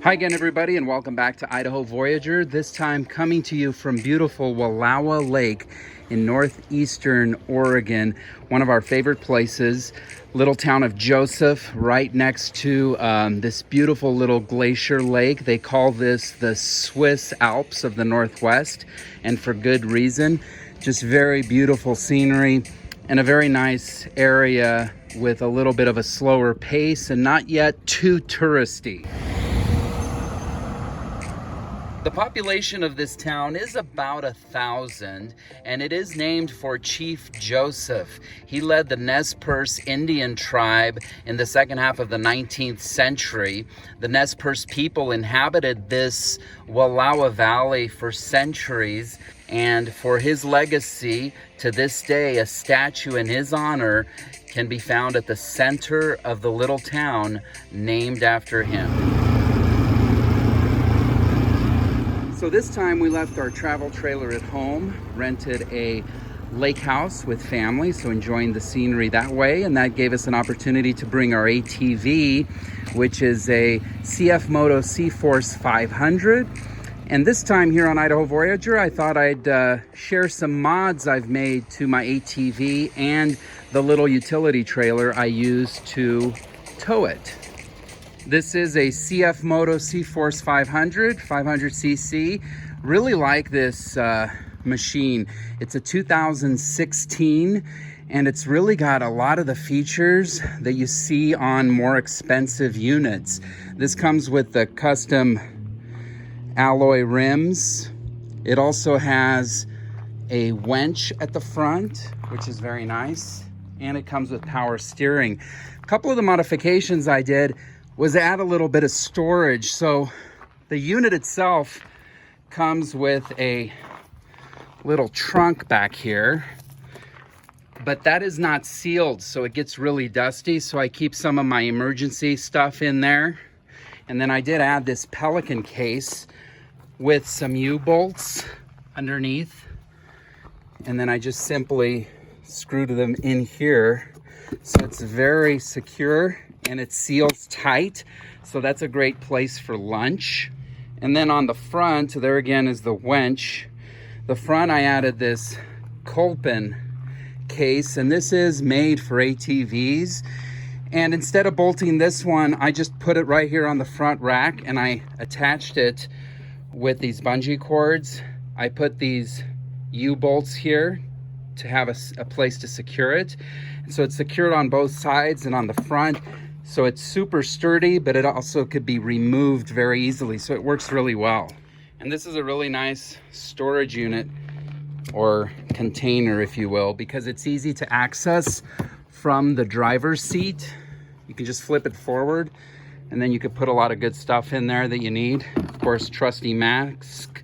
Hi again, everybody, and welcome back to Idaho Voyager. This time coming to you from beautiful Wallowa Lake in Northeastern Oregon, one of our favorite places, little town of Joseph, right next to this beautiful little glacier lake. They call this the Swiss Alps of the Northwest, and for good reason. Just very beautiful scenery and a very nice area with a little bit of a slower pace and not yet too touristy. The population of this town is about 1,000, and it is named for Chief Joseph. He led the Nez Perce Indian tribe in the second half of the 19th century. The Nez Perce people inhabited this Wallowa Valley for centuries, and for his legacy, to this day, a statue in his honor can be found at the center of the little town named after him. So this time we left our travel trailer at home, rented a lake house with family, so enjoying the scenery that way, and that gave us an opportunity to bring our ATV, which is a CF Moto C-Force 500. And this time here on Idaho Voyager, I thought I'd share some mods I've made to my ATV and the little utility trailer I use to tow it. This is a CF Moto C-Force 500cc. Really like this machine. It's a 2016, and it's really got a lot of the features that you see on more expensive units. This comes with the custom alloy rims. It also has a winch at the front, which is very nice, and it comes with power steering. A couple of the modifications I did was add a little bit of storage. So the unit itself comes with a little trunk back here, but that is not sealed, so it gets really dusty. So I keep some of my emergency stuff in there. And then I did add this Pelican case with some U-bolts underneath. And then I just simply screwed them in here. So it's very secure and it seals tight, so that's a great place for lunch. And then on the front, there again is the winch. The front, I added this Kolpin case, and this is made for ATVs. And instead of bolting this one, I just put it right here on the front rack, and I attached it with these bungee cords. I put these U-bolts here to have a place to secure it. So it's secured on both sides and on the front. So it's super sturdy, but it also could be removed very easily. So it works really well. And this is a really nice storage unit, or container, if you will, because it's easy to access from the driver's seat. You can just flip it forward, and then you could put a lot of good stuff in there that you need. Of course, trusty mask.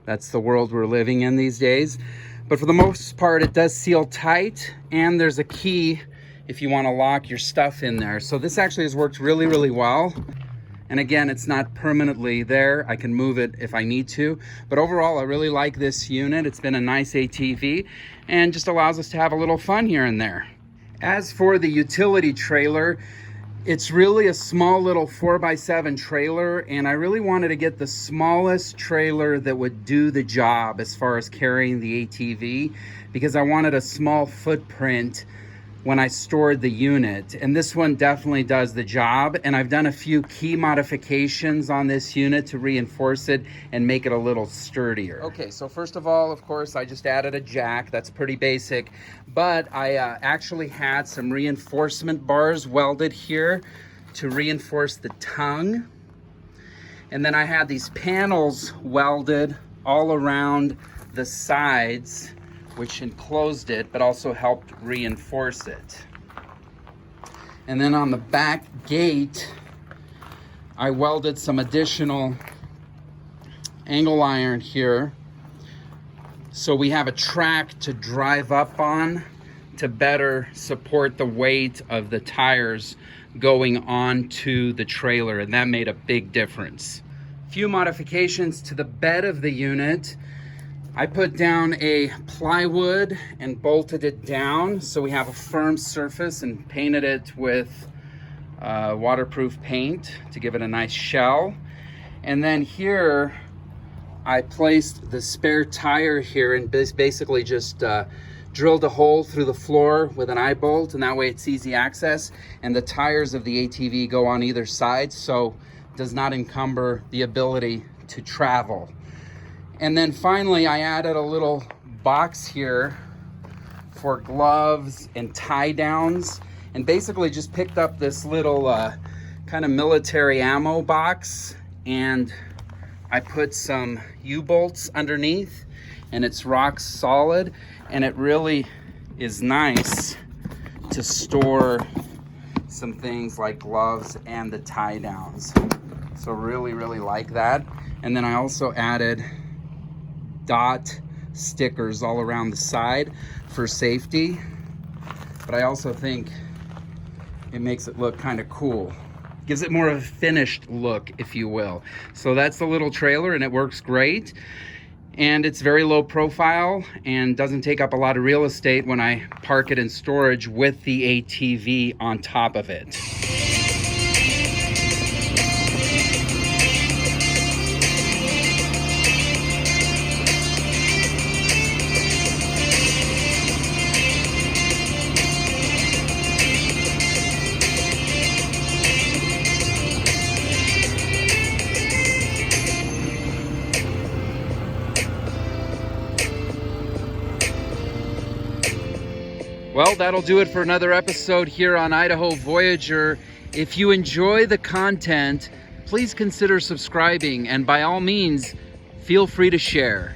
That's the world we're living in these days. But for the most part, it does seal tight, and there's a key if you want to lock your stuff in there. So this actually has worked really, really well. And again, it's not permanently there. I can move it if I need to. But overall, I really like this unit. It's been a nice ATV and just allows us to have a little fun here and there. As for the utility trailer, it's really a small little 4x7 trailer, and I really wanted to get the smallest trailer that would do the job as far as carrying the ATV, because I wanted a small footprint when I stored the unit, and this one definitely does the job. And I've done a few key modifications on this unit to reinforce it and make it a little sturdier. Okay, so first of all, of course, I just added a jack. That's pretty basic, but I actually had some reinforcement bars welded here to reinforce the tongue. And then I had these panels welded all around the sides, which enclosed it, but also helped reinforce it. And then on the back gate, I welded some additional angle iron here, so we have a track to drive up on to better support the weight of the tires going onto the trailer, and that made a big difference. Few modifications to the bed of the unit. I put down a plywood and bolted it down so we have a firm surface, and painted it with waterproof paint to give it a nice shell. And then here I placed the spare tire here and basically just drilled a hole through the floor with an eye bolt, and that way it's easy access. And the tires of the ATV go on either side, so it does not encumber the ability to travel. And then finally, I added a little box here for gloves and tie downs, and basically just picked up this little kind of military ammo box, and I put some U-bolts underneath, and it's rock solid, and it really is nice to store some things like gloves and the tie downs. So really, really like that. And then I also added dot stickers all around the side for safety, but I also think it makes it look kind of cool. Gives it more of a finished look, if you will. So that's the little trailer, and it works great. And it's very low profile and doesn't take up a lot of real estate when I park it in storage with the ATV on top of it. Well, that'll do it for another episode here on Idaho Voyager. If you enjoy the content, please consider subscribing, and by all means, feel free to share.